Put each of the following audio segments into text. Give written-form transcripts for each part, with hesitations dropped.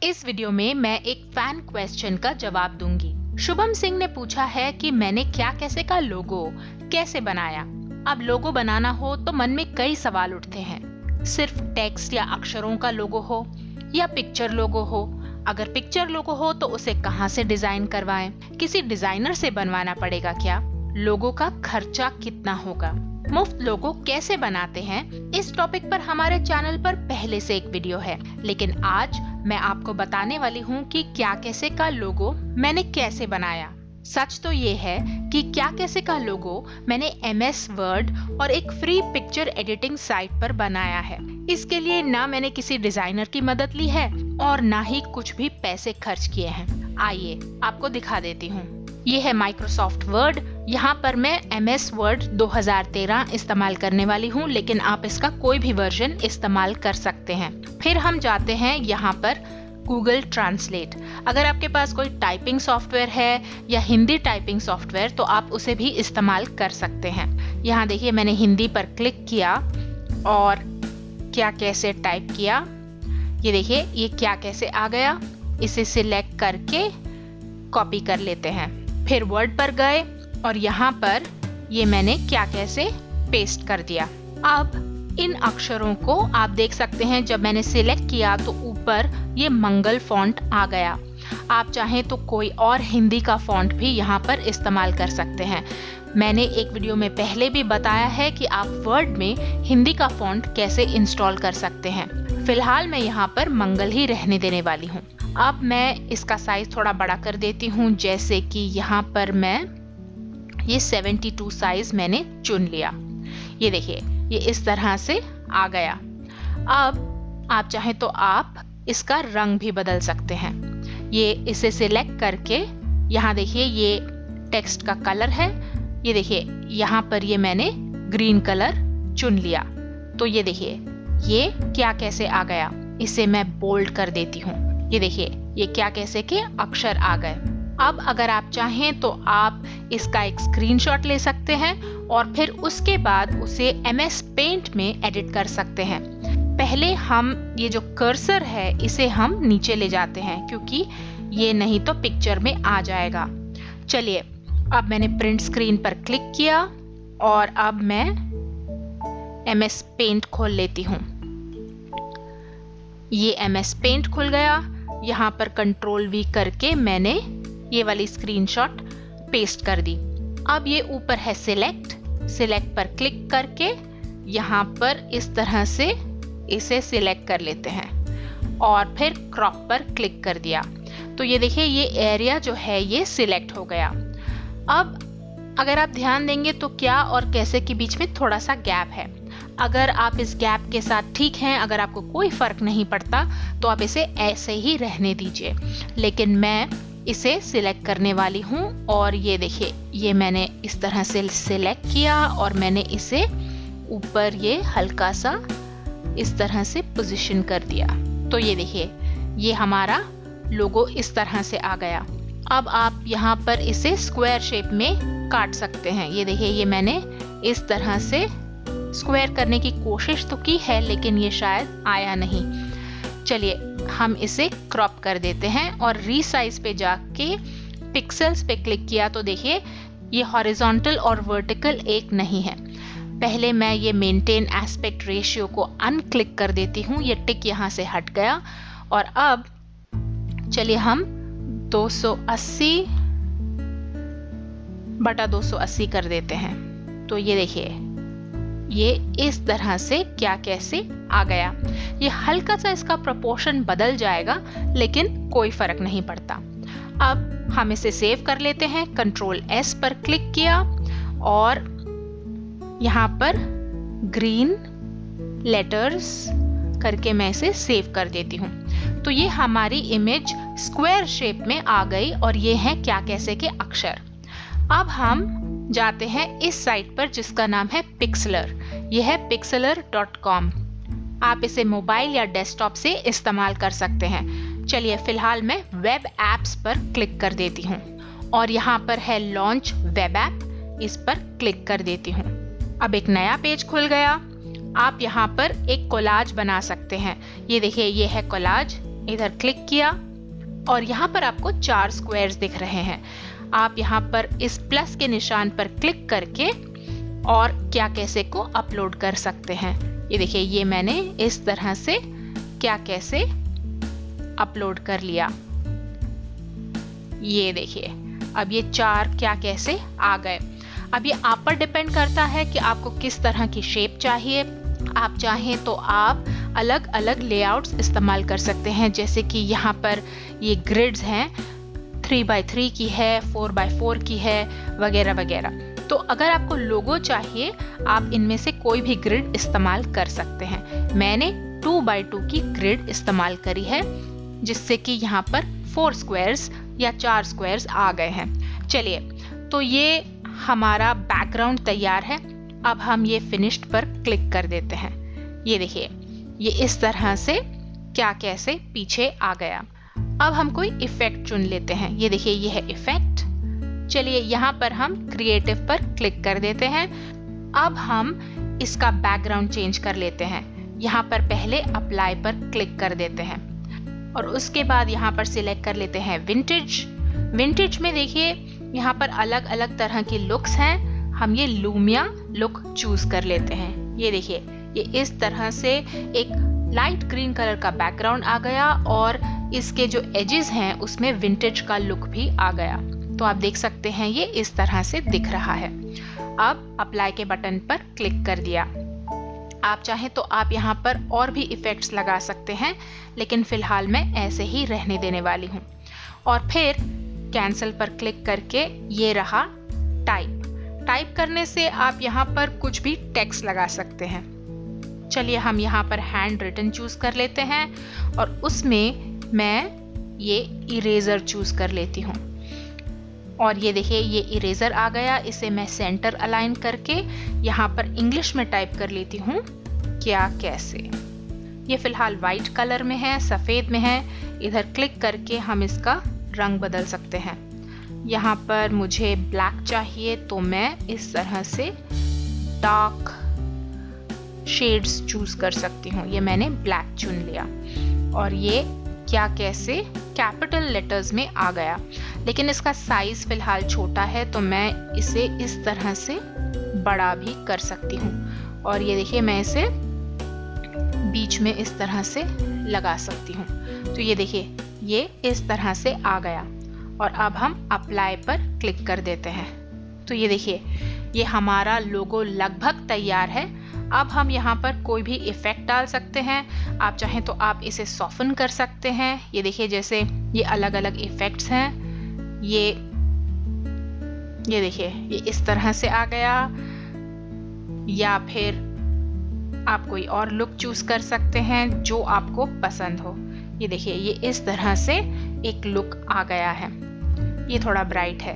इस वीडियो में मैं एक फैन क्वेश्चन का जवाब दूंगी। शुभम सिंह ने पूछा है कि मैंने क्या कैसे का लोगो कैसे बनाया। अब लोगो बनाना हो तो मन में कई सवाल उठते हैं। सिर्फ टेक्स्ट या अक्षरों का लोगो हो या पिक्चर लोगो हो। अगर पिक्चर लोगो हो तो उसे कहां से डिजाइन करवाएं? किसी डिजाइनर से बनवाना पड़ेगा क्या? लोगो का खर्चा कितना होगा? मुफ्त लोगो कैसे बनाते हैं? इस टॉपिक पर हमारे चैनल पर पहले से एक वीडियो है, लेकिन आज मैं आपको बताने वाली हूँ कि क्या कैसे का लोगो मैंने कैसे बनाया। सच तो ये है कि क्या कैसे का लोगो मैंने MS वर्ड और एक फ्री पिक्चर एडिटिंग साइट पर बनाया है। इसके लिए ना मैंने किसी डिजाइनर की मदद ली है और ना ही कुछ भी पैसे खर्च किए हैं। आइए आपको दिखा देती हूँ। ये है माइक्रोसॉफ्ट वर्ड। यहाँ पर मैं MS वर्ड 2013 इस्तेमाल करने वाली हूँ, लेकिन आप इसका कोई भी वर्जन इस्तेमाल कर सकते हैं। फिर हम जाते हैं यहाँ पर गूगल ट्रांसलेट। अगर आपके पास कोई टाइपिंग सॉफ्टवेयर है या हिंदी टाइपिंग सॉफ्टवेयर तो आप उसे भी इस्तेमाल कर सकते हैं। यहाँ देखिए मैंने हिंदी पर क्लिक किया और क्या कैसे टाइप किया। ये देखिए ये क्या कैसे आ गया। इसे सिलेक्ट करके कॉपी कर लेते हैं। फिर वर्ड पर गए और यहाँ पर ये मैंने क्या कैसे पेस्ट कर दिया। अब इन अक्षरों को आप देख सकते हैं, जब मैंने सिलेक्ट किया तो ऊपर ये मंगल फॉन्ट आ गया। आप चाहें तो कोई और हिंदी का फॉन्ट भी यहाँ पर इस्तेमाल कर सकते हैं। मैंने एक वीडियो में पहले भी बताया है कि आप वर्ड में हिंदी का फॉन्ट कैसे इंस्टॉल कर सकते हैं। फिलहाल मैं यहाँ पर मंगल ही रहने देने वाली हूँ। अब मैं इसका साइज थोड़ा बड़ा कर देती हूँ, जैसे कि यहाँ पर मैं ये 72 साइज मैंने चुन लिया। ये देखिए ये इस तरह से आ गया। अब आप चाहें तो आप इसका रंग भी बदल सकते हैं। ये इसे सिलेक्ट करके यहाँ देखिए ये टेक्स्ट का कलर है। ये देखिए यहाँ पर ये मैंने ग्रीन कलर चुन लिया। तो ये देखिए ये क्या कैसे आ गया। इसे मैं बोल्ड कर देती हूँ। ये देखिए ये क्या कैसे के अक्षर आ गए। अब अगर आप चाहें तो आप इसका एक स्क्रीनशॉट ले सकते हैं और फिर उसके बाद उसे MS पेंट में एडिट कर सकते हैं। पहले हम ये जो कर्सर है इसे हम नीचे ले जाते हैं, क्योंकि ये नहीं तो पिक्चर में आ जाएगा। चलिए अब मैंने प्रिंट स्क्रीन पर क्लिक किया और अब मैं MS पेंट खोल लेती हूँ। ये MS पेंट खुल गया। यहाँ पर Ctrl V करके मैंने ये वाली स्क्रीनशॉट पेस्ट कर दी। अब ये ऊपर है सिलेक्ट पर क्लिक करके यहाँ पर इस तरह से इसे सिलेक्ट कर लेते हैं और फिर क्रॉप पर क्लिक कर दिया। तो ये देखिए ये एरिया जो है ये सिलेक्ट हो गया। अब अगर आप ध्यान देंगे तो क्या और कैसे के बीच में थोड़ा सा गैप है। अगर आप इस गैप के साथ ठीक हैं, अगर आपको कोई फर्क नहीं पड़ता तो आप इसे ऐसे ही रहने दीजिए, लेकिन मैं इसे सिलेक्ट करने वाली हूँ। और ये देखिए ये मैंने इस तरह से सिलेक्ट किया और मैंने इसे ऊपर ये हल्का सा इस तरह से पोजीशन कर दिया। तो ये देखिए ये हमारा लोगो इस तरह से आ गया। अब आप यहाँ पर इसे स्क्वायर शेप में काट सकते हैं। ये देखिए ये मैंने इस तरह से स्क्वायर करने की कोशिश तो की है, लेकिन ये शायद आया नहीं। चलिए हम इसे क्रॉप कर देते हैं और रीसाइज पे जाके पिक्सेल्स पे क्लिक किया तो देखिए ये हॉरिजॉन्टल और वर्टिकल एक नहीं है। पहले मैं ये मेंटेन एस्पेक्ट रेशियो को अनक्लिक कर देती हूँ। ये टिक यहाँ से हट गया और अब चलिए हम 280/280 कर देते हैं। तो ये देखिए ये इस तरह से क्या कैसे आ गया। ये हल्का सा इसका प्रोपोर्शन बदल जाएगा, लेकिन कोई फर्क नहीं पड़ता। अब हम इसे सेव कर लेते हैं। Ctrl S पर क्लिक किया और यहाँ पर ग्रीन लेटर्स करके मैं इसे सेव कर देती हूँ। तो ये हमारी इमेज स्क्वायर शेप में आ गई और ये है क्या कैसे के अक्षर। अब हम जाते हैं इस साइट पर जिसका नाम है पिक्सेलर। यह है pixlr.com। आप इसे मोबाइल या डेस्कटॉप से इस्तेमाल कर सकते हैं। चलिए फिलहाल मैं वेब एप्स पर क्लिक कर देती हूँ और यहाँ पर है लॉन्च वेब ऐप। इस पर क्लिक कर देती हूँ। अब एक नया पेज खुल गया। आप यहाँ पर एक कोलाज बना सकते हैं। ये देखिए ये है कोलाज। इधर क्लिक किया और यहाँ पर आपको 4 स्क्वायर्स दिख रहे हैं। आप यहाँ पर इस प्लस के निशान पर क्लिक करके और क्या कैसे को अपलोड कर सकते हैं। ये देखिए, ये मैंने इस तरह से क्या कैसे अपलोड कर लिया। ये देखिए, अब ये 4 क्या कैसे आ गए। अब ये आप पर डिपेंड करता है कि आपको किस तरह की शेप चाहिए। आप चाहें तो आप अलग अलग लेआउट्स इस्तेमाल कर सकते हैं, जैसे कि यहाँ पर ये ग्रिड्स हैं, 3x3 की है, 4x4 की है, वगैरह वगैरह। तो अगर आपको लोगो चाहिए, आप इनमें से कोई भी ग्रिड इस्तेमाल कर सकते हैं। मैंने 2x2 की ग्रिड इस्तेमाल करी है, जिससे कि यहाँ पर 4 स्क्वायर्स या 4 स्क्वायर्स आ गए हैं। चलिए, तो ये हमारा बैकग्राउंड तैयार है। अब हम ये फिनिश्ड पर क्लिक कर देते हैं। ये देखिए, ये इस तरह से क्या कैसे पीछे आ गया। अब हम कोई इफेक्ट चुन लेते हैं। ये देखिए, ये है इफेक्ट। चलिए, यहाँ पर हम क्रिएटिव पर क्लिक कर देते हैं। अब हम इसका बैकग्राउंड चेंज कर लेते हैं। यहाँ पर पहले अप्लाई पर क्लिक कर देते हैं और उसके बाद यहाँ पर सिलेक्ट कर लेते हैं विंटेज। विंटेज में देखिए, यहाँ पर अलग अलग तरह की लुक्स हैं। हम ये लूमिया लुक चूज कर लेते हैं। ये देखिए, ये इस तरह से एक लाइट ग्रीन कलर का बैकग्राउंड आ गया और इसके जो एजेस हैं उसमें विंटेज का लुक भी आ गया। तो आप देख सकते हैं ये इस तरह से दिख रहा है। अब अप्लाई के बटन पर क्लिक कर दिया। आप चाहें तो आप यहाँ पर और भी इफेक्ट्स लगा सकते हैं, लेकिन फिलहाल मैं ऐसे ही रहने देने वाली हूँ। और फिर कैंसिल पर क्लिक करके ये रहा टाइप। टाइप करने से आप यहाँ पर कुछ भी टेक्स्ट लगा सकते हैं। चलिए, हम यहाँ पर हैंड रिटन चूज कर लेते हैं और उसमें मैं ये इरेजर चूज कर लेती हूँ। और ये देखिए, ये इरेजर आ गया। इसे मैं सेंटर अलाइन करके यहाँ पर इंग्लिश में टाइप कर लेती हूँ, क्या कैसे। ये फिलहाल वाइट कलर में है, सफेद में है। इधर क्लिक करके हम इसका रंग बदल सकते हैं। यहाँ पर मुझे ब्लैक चाहिए, तो मैं इस तरह से डार्क शेड्स चूज कर सकती हूँ। ये मैंने ब्लैक चुन लिया और ये क्या कैसे कैपिटल लेटर्स में आ गया, लेकिन इसका साइज फिलहाल छोटा है, तो मैं इसे इस तरह से बड़ा भी कर सकती हूँ। और ये देखिए, मैं इसे बीच में इस तरह से लगा सकती हूँ। तो ये देखिए, ये इस तरह से आ गया। और अब हम अप्लाई पर क्लिक कर देते हैं। तो ये देखिए, ये हमारा लोगो लगभग तैयार है। अब हम यहाँ पर कोई भी इफेक्ट डाल सकते हैं। आप चाहें तो आप इसे सॉफ्टन कर सकते हैं। ये देखिए, जैसे ये अलग अलग इफेक्ट्स हैं। ये देखिए, ये इस तरह से आ गया। या फिर आप कोई और लुक चूज कर सकते हैं जो आपको पसंद हो। ये देखिए, ये इस तरह से एक लुक आ गया है। ये थोड़ा ब्राइट है।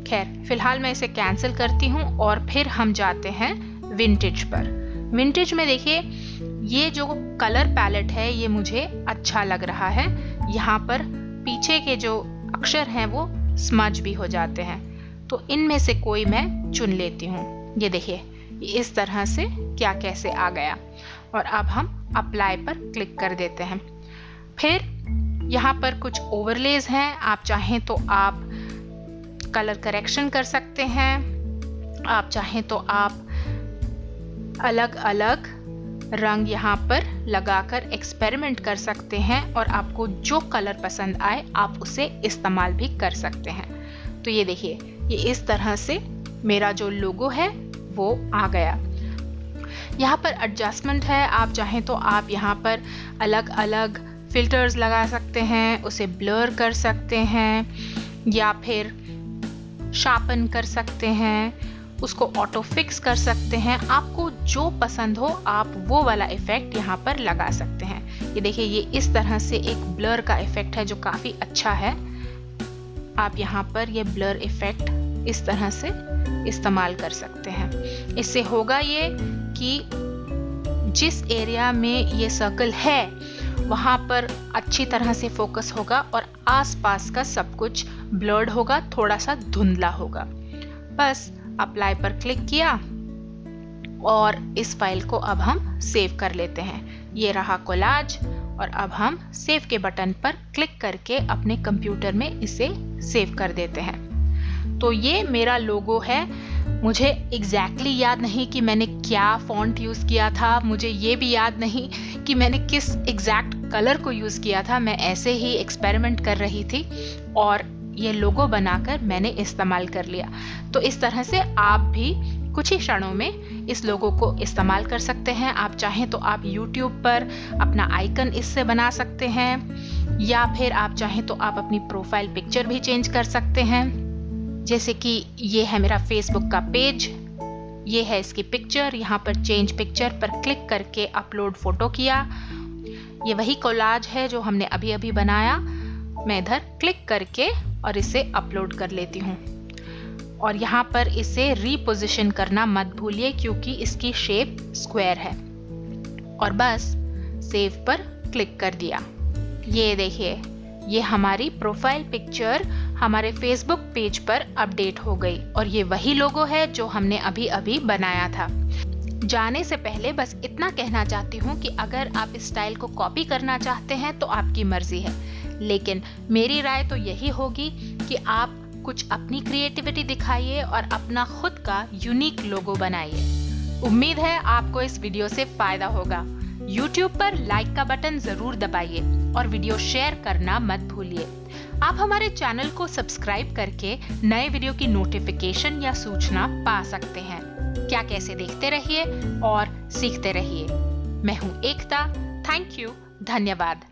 खैर, फिलहाल मैं इसे कैंसिल करती हूँ और फिर हम जाते हैं विंटेज पर। विंटेज में देखिए, ये जो कलर पैलेट है ये मुझे अच्छा लग रहा है। यहाँ पर पीछे के जो अक्षर हैं वो स्मज भी हो जाते हैं, तो इनमें से कोई मैं चुन लेती हूँ। ये देखिए, ये इस तरह से क्या कैसे आ गया। और अब हम अप्लाई पर क्लिक कर देते हैं। फिर यहाँ पर कुछ ओवरलेज हैं। आप चाहें तो आप कलर करेक्शन कर सकते हैं। आप चाहें तो आप अलग अलग रंग यहाँ पर लगाकर एक्सपेरिमेंट कर सकते हैं और आपको जो कलर पसंद आए आप उसे इस्तेमाल भी कर सकते हैं। तो ये देखिए, ये इस तरह से मेरा जो लोगो है वो आ गया। यहाँ पर एडजस्टमेंट है। आप चाहें तो आप यहाँ पर अलग अलग फिल्टर्स लगा सकते हैं, उसे ब्लर कर सकते हैं या फिर शार्पन कर सकते हैं, उसको ऑटो फिक्स कर सकते हैं। आपको जो पसंद हो आप वो वाला इफेक्ट यहाँ पर लगा सकते हैं। ये देखिए, ये इस तरह से एक ब्लर का इफेक्ट है जो काफ़ी अच्छा है। आप यहाँ पर ये ब्लर इफेक्ट इस तरह से इस्तेमाल कर सकते हैं। इससे होगा ये कि जिस एरिया में ये सर्कल है वहाँ पर अच्छी तरह से फोकस होगा और आसपास का सब कुछ ब्लर्ड होगा, थोड़ा सा धुंधला होगा। बस अप्लाई पर क्लिक किया और इस फाइल को अब हम सेव कर लेते हैं। ये रहा कोलाज और अब हम सेव के बटन पर क्लिक करके अपने कंप्यूटर में इसे सेव कर देते हैं। तो ये मेरा लोगो है। मुझे एग्जैक्टली याद नहीं कि मैंने क्या फॉन्ट यूज़ किया था, मुझे ये भी याद नहीं कि मैंने किस एग्जैक्ट कलर को यूज़ किया था। मैं ऐसे ही एक्सपेरिमेंट कर रही थी और ये लोगो बनाकर मैंने इस्तेमाल कर लिया। तो इस तरह से आप भी कुछ ही क्षणों में इस लोगो को इस्तेमाल कर सकते हैं। आप चाहें तो आप YouTube पर अपना आइकन इससे बना सकते हैं, या फिर आप चाहें तो आप अपनी प्रोफाइल पिक्चर भी चेंज कर सकते हैं। जैसे कि ये है मेरा फेसबुक का पेज, ये है इसकी पिक्चर। यहाँ पर चेंज पिक्चर पर क्लिक करके अपलोड फोटो किया। ये वही कोलाज है जो हमने अभी अभी बनाया। मैं इधर क्लिक करके और इसे अपलोड कर लेती हूँ। और यहाँ पर इसे रीपोजिशन करना मत भूलिए क्योंकि इसकी शेप स्क्वायर है। और बस सेव पर क्लिक कर दिया। ये देखिए, ये हमारी प्रोफाइल पिक्चर हमारे फेसबुक पेज पर अपडेट हो गई और ये वही लोगो है जो हमने अभी अभी बनाया था। जाने से पहले बस इतना कहना चाहती हूँ कि अगर आप इस स्टाइल को कॉपी करना चाहते हैं तो आपकी मर्जी है, लेकिन मेरी राय तो यही होगी कि आप कुछ अपनी क्रिएटिविटी दिखाइए और अपना खुद का यूनिक लोगो बनाइए। उम्मीद है आपको इस वीडियो से फायदा होगा। YouTube पर लाइक का बटन जरूर दबाइए और वीडियो शेयर करना मत भूलिए। आप हमारे चैनल को सब्सक्राइब करके नए वीडियो की नोटिफिकेशन या सूचना पा सकते हैं। क्या कैसे देखते रहिए और सीखते रहिए। मैं हूँ एकता। Thank you. धन्यवाद।